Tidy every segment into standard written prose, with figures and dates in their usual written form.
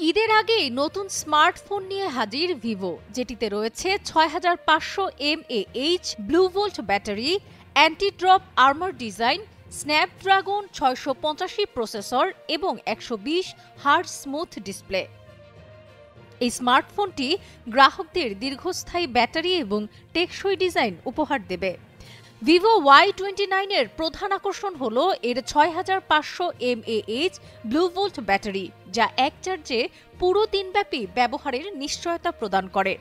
ঈদের আগেই নতুন স্মার্টফোন নিয়ে হাজির ভিভো, যেটিতে রয়েছে 6500 mAh blue volt battery, anti drop armour design, Snapdragon 685 processor এবং 120 হার্জ স্মুথ ডিসপ্লে। এই স্মার্টফোনটি গ্রাহকদের দীর্ঘস্থায়ী ব্যাটারি এবং টেকসই ডিজাইন উপহার দেবে। ভিভো Y29 এর প্রধান আকর্ষণ হল এর 6500 mAh ব্লু ভোল্ট ব্যাটারি, যা এক চার্জে পুরো দিনব্যাপী ব্যবহারের নিশ্চয়তা প্রদান করে।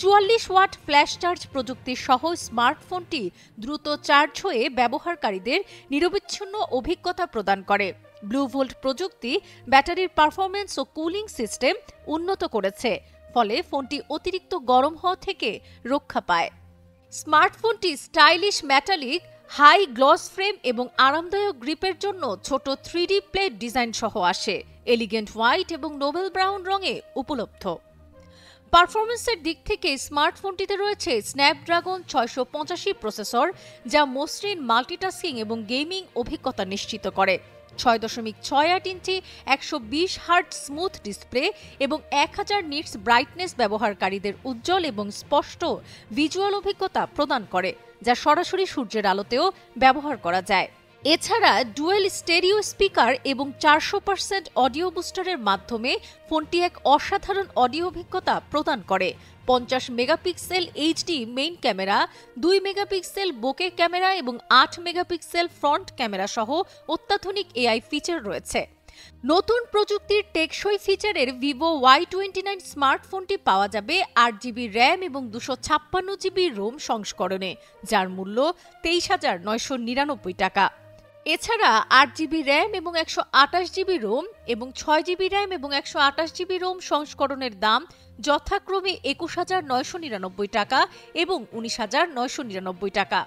44 ওয়াট ফ্ল্যাশ চার্জ প্রযুক্তির সহ স্মার্টফোনটি দ্রুত চার্জ হয়ে ব্যবহারকারীদের নিরবিচ্ছিন্ন অভিজ্ঞতা প্রদান করে। ব্লু ভোল্ট প্রযুক্তি ব্যাটারির পারফরম্যান্স ও কুলিং সিস্টেম উন্নত করেছে, ফলে ফোনটি অতিরিক্ত গরম হওয়া থেকে রক্ষা পায়। স্মার্টফোনটি stylish metallic, high gloss frame এবং আরামদায়ক গ্রিপের জন্য ছোট 3D প্লেট ডিজাইন সহ আসে। এলিগেন্ট হোয়াইট এবং নোবেল ব্রাউন রঙে উপলব্ধ। পারফরম্যান্সের দিক থেকে স্মার্টফোনটিতে রয়েছে স্ন্যাপড্রাগন 685 প্রসেসর, যা মসৃণ মাল্টিটাস্কিং এবং গেমিং অভিজ্ঞতা নিশ্চিত করে। 6.68 ইঞ্চি 120 হার্জ স্মুথ ডিসপ্লে এবং 1000 নিটস ব্রাইটনেস ব্যবহারকারীদের উজ্জ্বল এবং স্পষ্ট ভিজুয়াল অভিজ্ঞতা প্রদান করে, যা সরাসরি সূর্যের আলোতেও ব্যবহার করা যায়। এছাড়া ডুয়েল স্টেরিও স্পিকার এবং 400% অডিও বুস্টারের মাধ্যমে ফোনটি এক অসাধারণ অডিও অভিজ্ঞতা প্রদান করে। 50 megapixel HD main camera, 2 megapixel bokeh camera এবং 8 মেগাপিক্সেল ফ্রন্ট ক্যামেরা সহ অত্যাধুনিক এআই ফিচার রয়েছে। নতুন প্রযুক্তির টেকসই ফিচারের ভিভো Y29 স্মার্টফোনটি পাওয়া যাবে 8GB র্যাম এবং 256GB রোম সংস্করণে, যার মূল্য 23,999 টাকা। এছাড়া 8GB র্যাম এবং 128GB রোম এবং 6GB র্যাম এবং 128GB রোম সংস্করণের দাম যথাক্রমে 21,999 টাকা এবং 19,999 টাকা।